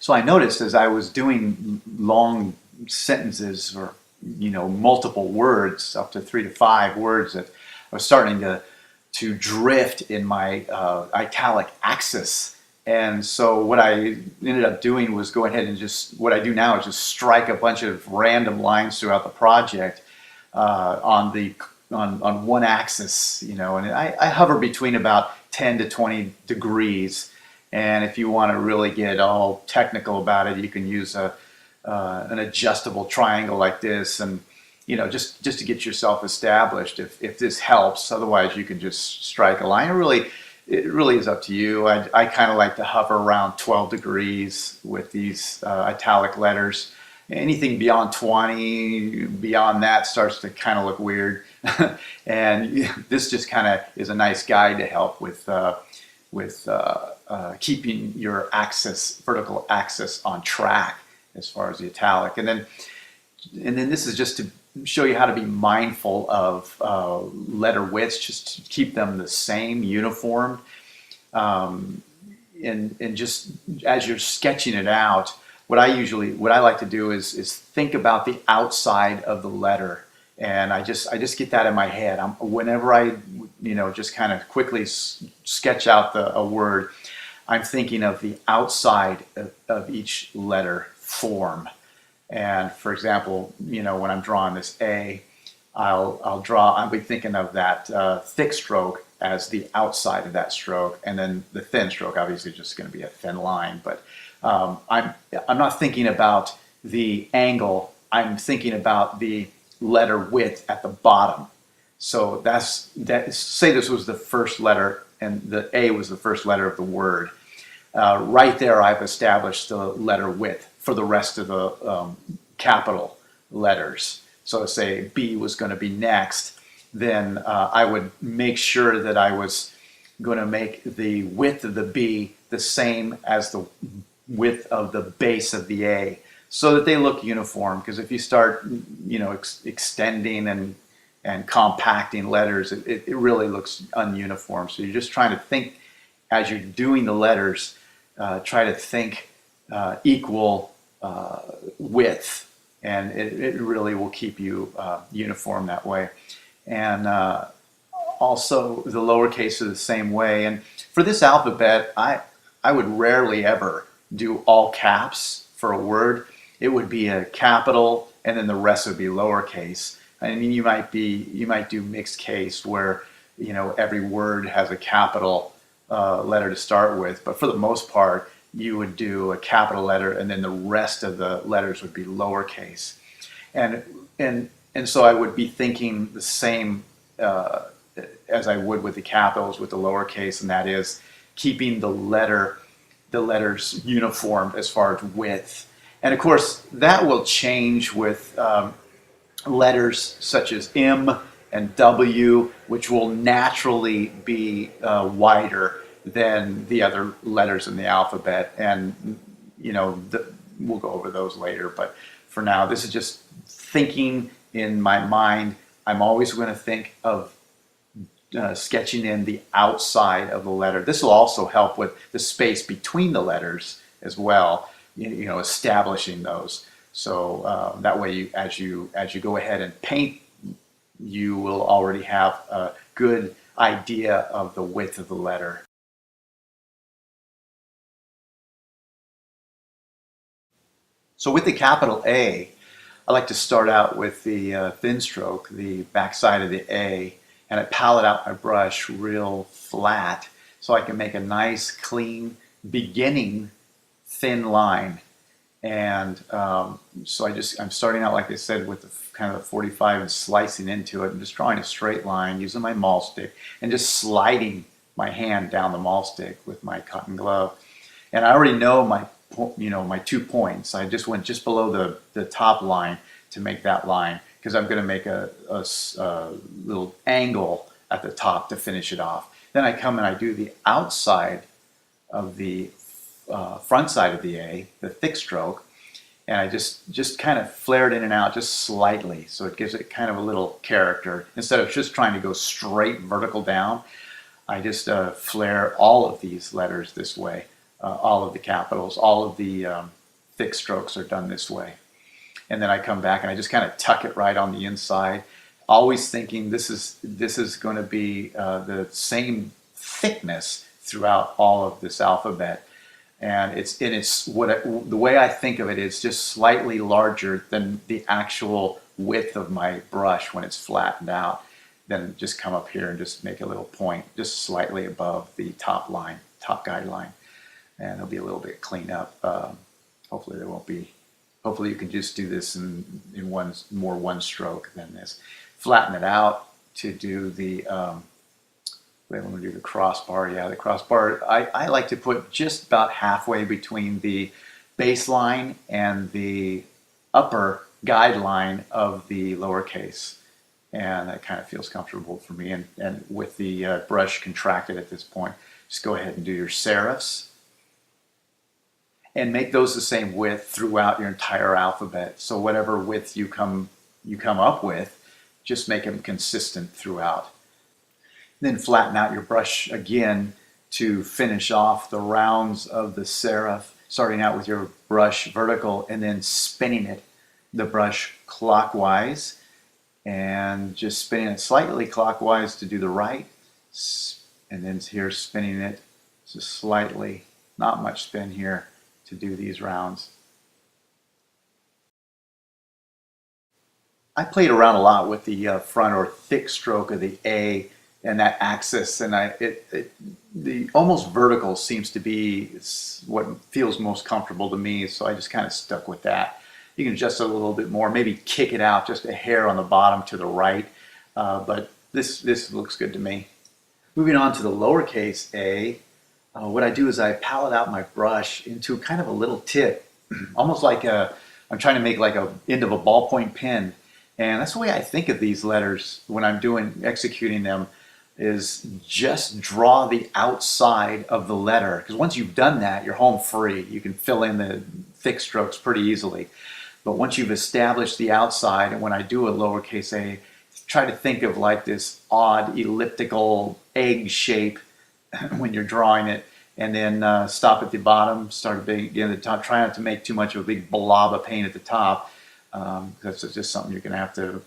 So I noticed as I was doing long sentences or multiple words, up to 3 to 5 words, that I was starting to drift in my italic axis. And so what I ended up doing was go ahead and what I do now is just strike a bunch of random lines throughout the project on one axis, and I hover between about 10 to 20 degrees. And if you want to really get all technical about it, you can use an adjustable triangle like this, and just to get yourself established. If this helps, otherwise you can just strike a line. It really is up to you. I kind of like to hover around 12 degrees with these italic letters. Anything beyond 20, beyond that, starts to kind of look weird. And this just kind of is a nice guide to help with keeping your vertical axis on track as far as the italic. And then this is just to show you how to be mindful of letter widths, just to keep them the same, uniform. And just as you're sketching it out, what I like to do is think about the outside of the letter, and I just get that in my head. Whenever I just kind of quickly sketch out a word, I'm thinking of the outside of each letter form. And for example, when I'm drawing this A, I'll be thinking of that thick stroke as the outside of that stroke, and then the thin stroke obviously just going to be a thin line. But I'm not thinking about the angle. I'm thinking about the letter width at the bottom. So say this was the first letter, and the A was the first letter of the word. Right there, I've established the letter width for the rest of the capital letters. So say B was going to be next, then I would make sure that I was going to make the width of the B the same as the width of the base of the A, so that they look uniform. Because if you start extending and compacting letters, it really looks ununiform. So you're just trying to think, as you're doing the letters, try to think equal width, and it really will keep you uniform that way. And also the lowercase are the same way. And for this alphabet, I would rarely ever do all caps for a word. It would be a capital, and then the rest would be lowercase. I mean, you might do mixed case where every word has a capital letter to start with, but for the most part, you would do a capital letter, and then the rest of the letters would be lowercase. And so I would be thinking the same as I would with the capitals with the lowercase, and that is keeping the letters uniform as far as width. And of course, that will change with letters such as M and W, which will naturally be wider than the other letters in the alphabet. And we'll go over those later. But for now, this is just thinking in my mind. I'm always going to think of sketching in the outside of the letter. This will also help with the space between the letters as well, establishing those. So that way, as you go ahead and paint, you will already have a good idea of the width of the letter. So with the capital A, I like to start out with the thin stroke, the backside of the A, and I palette out my brush real flat so I can make a nice, clean, beginning thin line. And so I'm starting out, like I said, with kind of a 45 and slicing into it, and just drawing a straight line using my Mahl Stick and just sliding my hand down the Mahl Stick with my cotton glove. And I already know my 2 points. I just went just below the top line to make that line, because I'm going to make a little angle at the top to finish it off. Then I come and I do the outside of the front side of the A, the thick stroke, and I just kind of flare it in and out just slightly, so it gives it kind of a little character. Instead of just trying to go straight vertical down, I just flare all of these letters this way. all of the capitals, all of the thick strokes are done this way. And then I come back and I just kind of tuck it right on the inside, always thinking this is going to be the same thickness throughout all of this alphabet. And the way I think of it is just slightly larger than the actual width of my brush when it's flattened out. Then just come up here and just make a little point just slightly above the top line, top guideline. And it'll be a little bit clean up. Hopefully there won't be, hopefully you can just do this in one stroke than this. Flatten it out to do the, I'm going to do the crossbar. Yeah, the crossbar, I like to put just about halfway between the baseline and the upper guideline of the lowercase. And that kind of feels comfortable for me. And with the brush contracted at this point, just go ahead and do your serifs. And make those the same width throughout your entire alphabet. So whatever width you come up with, just make them consistent throughout. Then flatten out your brush again to finish off the rounds of the serif, starting out with your brush vertical and then spinning the brush clockwise, and just spinning it slightly clockwise to do the right, and then here spinning it just slightly, not much spin here, to do these rounds. I played around a lot with the front or thick stroke of the A and that axis, and the almost vertical seems to be what feels most comfortable to me, so I just kind of stuck with that. You can adjust it a little bit more, maybe kick it out just a hair on the bottom to the right, but this looks good to me. Moving on to the lowercase a, what I do is I palette out my brush into kind of a little tip, almost like I'm trying to make like a end of a ballpoint pen. And that's the way I think of these letters when I'm executing them, is just draw the outside of the letter. Because once you've done that, you're home free. You can fill in the thick strokes pretty easily. But once you've established the outside, and when I do a lowercase a, try to think of like this odd elliptical egg shape when you're drawing it, and then stop at the bottom, start again at the top. Try not to make too much of a big blob of paint at the top. That's just something you're going to have to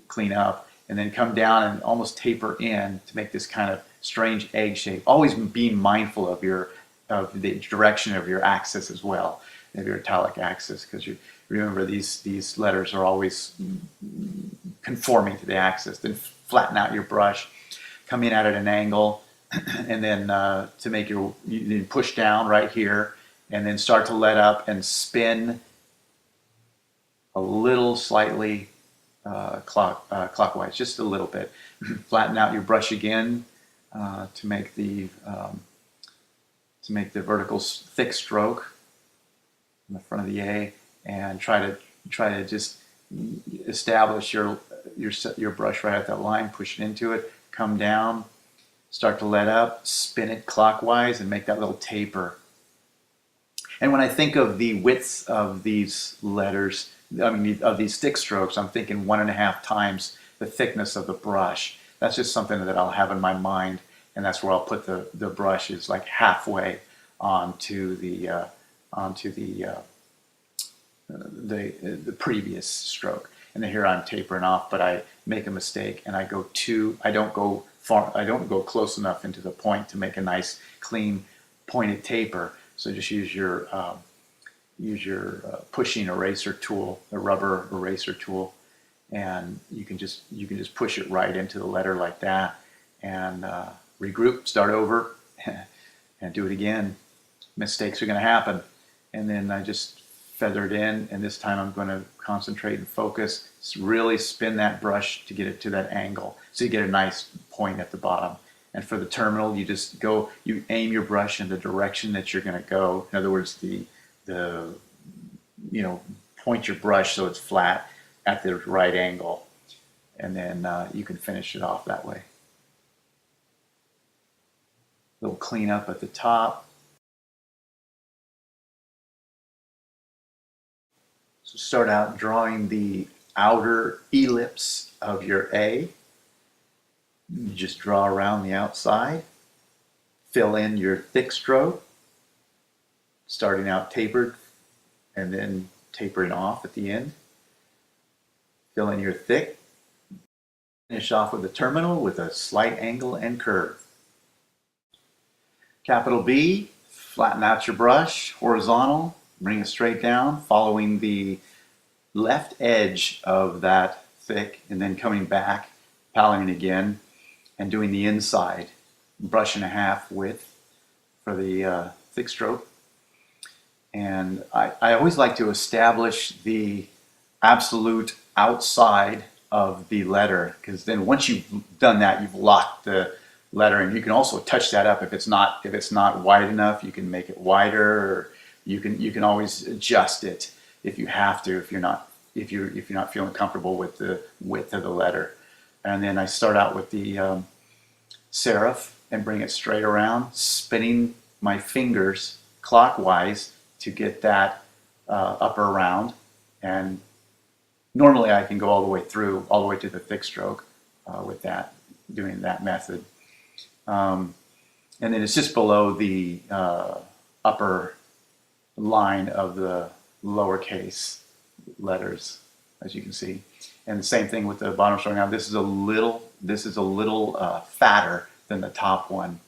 clean up, and then come down and almost taper in to make this kind of strange egg shape. Always being mindful of the direction of your axis as well, of your italic axis, because you remember these letters are always conforming to the axis. Then flatten out your brush, come in at an angle, and then to make you push down right here, and then start to let up and spin a little slightly clockwise, just a little bit. Flatten out your brush again to make the vertical thick stroke in the front of the A, and try to just establish your brush right at that line. Push it into it, come down, start to let up, spin it clockwise, and make that little taper. And when I think of the widths of these letters, I mean, of these thick strokes, I'm thinking 1.5 times the thickness of the brush. That's just something that I'll have in my mind, and that's where I'll put the brush, is like halfway onto the previous stroke. And then here I'm tapering off, but I make a mistake and I don't go close enough into the point to make a nice clean pointed taper. So just use your pushing eraser tool, the rubber eraser tool, and you can just push it right into the letter like that, and regroup, start over, and do it again. Mistakes are going to happen, and then I just feather it in, and this time I'm going to concentrate and focus, really spin that brush to get it to that angle, so you get a nice point at the bottom. And for the terminal, you aim your brush in the direction that you're going to go. In other words, point your brush so it's flat at the right angle, and then you can finish it off that way. A little cleanup at the top. So start out drawing the outer ellipse of your A. You just draw around the outside, fill in your thick stroke, starting out tapered and then tapering off at the end. Fill in your thick. Finish off with a terminal with a slight angle and curve. Capital B, flatten out your brush, horizontal, bring it straight down, following the left edge of that thick, and then coming back, paletting again, and doing the inside. Brush and a half width for the thick stroke. And I always like to establish the absolute outside of the letter, because then once you've done that, you've locked the letter, and you can also touch that up if it's not wide enough. You can make it wider, or you can always adjust it if you have to, if you're not feeling comfortable with the width of the letter. And then I start out with the serif and bring it straight around, spinning my fingers clockwise to get that upper round. And normally I can go all the way to the thick stroke with that, doing that method. And then it's just below the upper line of the lowercase letters, as you can see. And the same thing with the bottom stroke. Now this is a little fatter than the top one,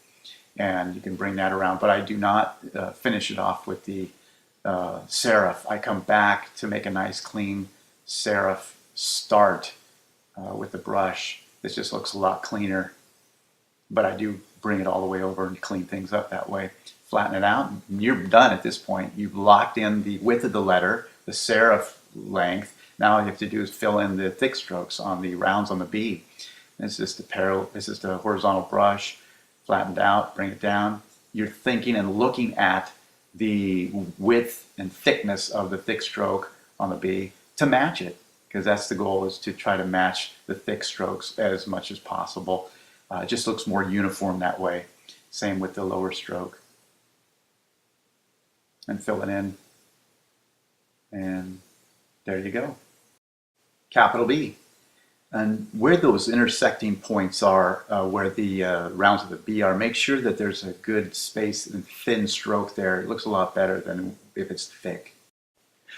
and you can bring that around, but I do not finish it off with the serif. I come back to make a nice clean serif start with the brush. This just looks a lot cleaner, but I do bring it all the way over and clean things up that way. Flatten it out, and you're done at this point. You've locked in the width of the letter, the serif length. Now all you have to do is fill in the thick strokes on the rounds on the B. It's just a horizontal brush, flattened out, bring it down. You're thinking and looking at the width and thickness of the thick stroke on the B to match it, because that's the goal, is to try to match the thick strokes as much as possible. It just looks more uniform that way. Same with the lower stroke. And fill it in. And there you go. Capital B. And where those intersecting points are, where the rounds of the B are, make sure that there's a good space and thin stroke there. It looks a lot better than if it's thick.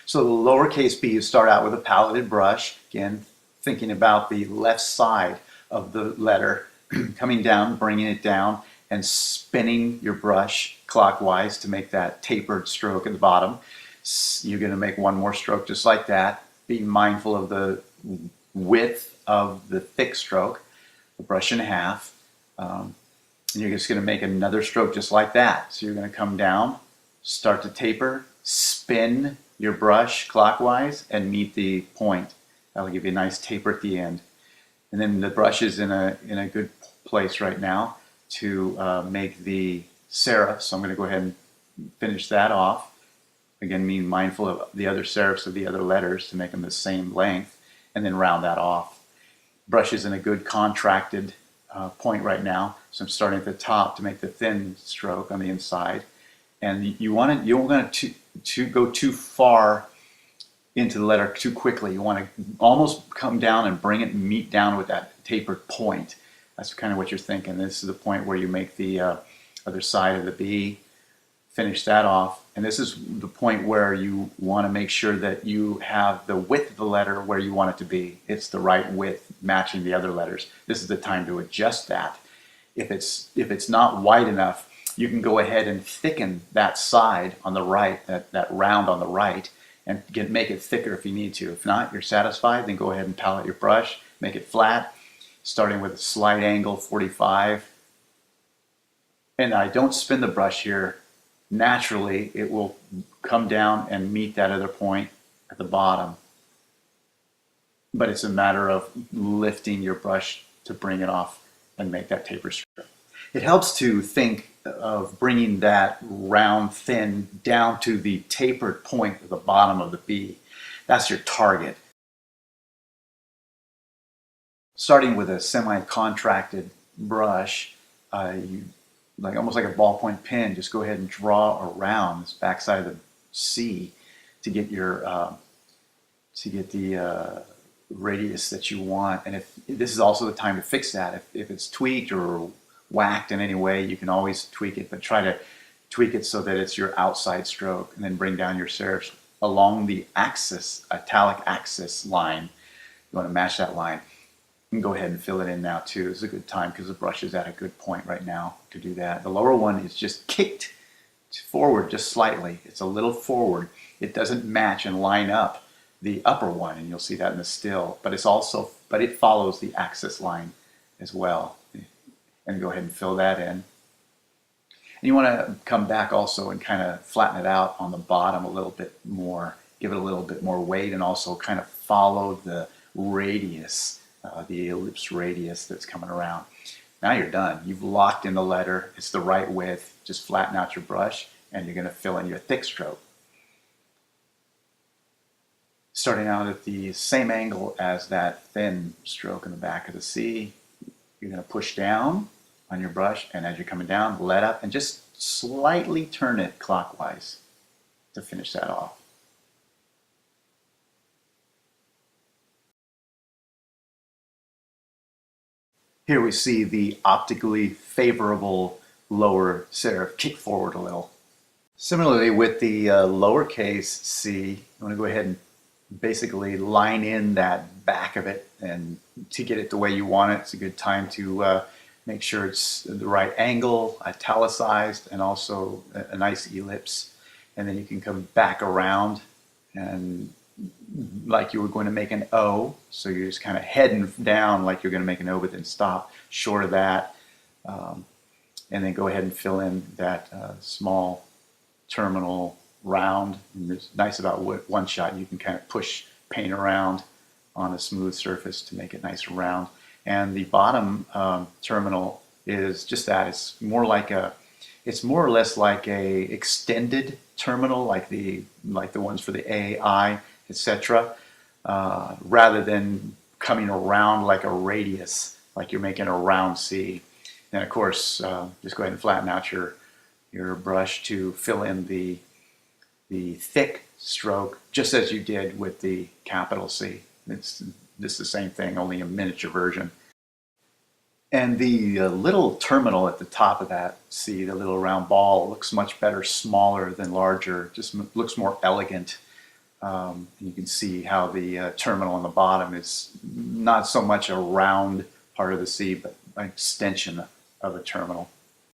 So the lowercase b, you start out with a paletted brush, again, thinking about the left side of the letter, coming down, bringing it down, and spinning your brush clockwise to make that tapered stroke at the bottom. You're going to make one more stroke just like that. Be mindful of the width of the thick stroke, the brush in half. And you're just going to make another stroke just like that. So you're going to come down, start to taper, spin your brush clockwise, and meet the point. That'll give you a nice taper at the end. And then the brush is in a good place right now to make the serif. So I'm going to go ahead and finish that off. Again, being mindful of the other serifs of the other letters to make them the same length, and then round that off. Brush is in a good contracted point right now, so I'm starting at the top to make the thin stroke on the inside. And you don't want to go too far into the letter too quickly. You want to almost come down and bring it and meet down with that tapered point. That's kind of what you're thinking. This is the point where you make the other side of the B, finish that off. And this is the point where you want to make sure that you have the width of the letter where you want it to be. It's the right width, matching the other letters. This is the time to adjust that. If it's not wide enough, you can go ahead and thicken that side on the right, that round on the right, and make it thicker if you need to. If not, you're satisfied, then go ahead and palette your brush, make it flat, starting with a slight angle, 45. And I don't spin the brush here. Naturally, it will come down and meet that other point at the bottom. But it's a matter of lifting your brush to bring it off and make that taper stroke. It helps to think of bringing that round thin down to the tapered point at the bottom of the B. That's your target. Starting with a semi-contracted brush, almost like a ballpoint pen, just go ahead and draw around this backside of the C to get your the radius that you want. And if this is also the time to fix that, if it's tweaked or whacked in any way, you can always tweak it, but try to tweak it so that it's your outside stroke, and then bring down your serifs along the axis, italic axis line. You want to match that line. You can go ahead and fill it in now too. It's a good time because the brush is at a good point right now to do that. The lower one is just kicked forward just slightly. It's a little forward. It doesn't match and line up the upper one, and you'll see that in the still, but it follows the axis line as well. And go ahead and fill that in. And you want to come back also and kind of flatten it out on the bottom a little bit more, give it a little bit more weight, and also kind of follow the radius, the ellipse radius that's coming around. Now you're done. You've locked in the letter. It's the right width. Just flatten out your brush, and you're going to fill in your thick stroke. Starting out at the same angle as that thin stroke in the back of the C, you're going to push down on your brush, and as you're coming down, let up and just slightly turn it clockwise to finish that off. Here we see the optically favorable lower serif kick forward a little. Similarly with the lowercase c, you want to go ahead and basically line in that back of it, and to get it the way you want it, it's a good time to make sure it's the right angle, italicized, and also a nice ellipse. And then you can come back around and like you were going to make an O, so you're just kind of heading down like you're going to make an O, but then stop short of that, and then go ahead and fill in that small terminal round. And it's nice about one shot, you can kind of push paint around on a smooth surface to make it nice and round. And the bottom terminal is just that. It's more or less like a extended terminal, like the ones for the AI, etc., rather than coming around like a radius, like you're making a round C. And of course, just go ahead and flatten out your brush to fill in the thick stroke, just as you did with the capital C. It's just the same thing, only a miniature version. And the little terminal at the top of that C, the little round ball, looks much better smaller than larger, just looks more elegant. You can see how the terminal on the bottom is not so much a round part of the C, but an extension of a terminal.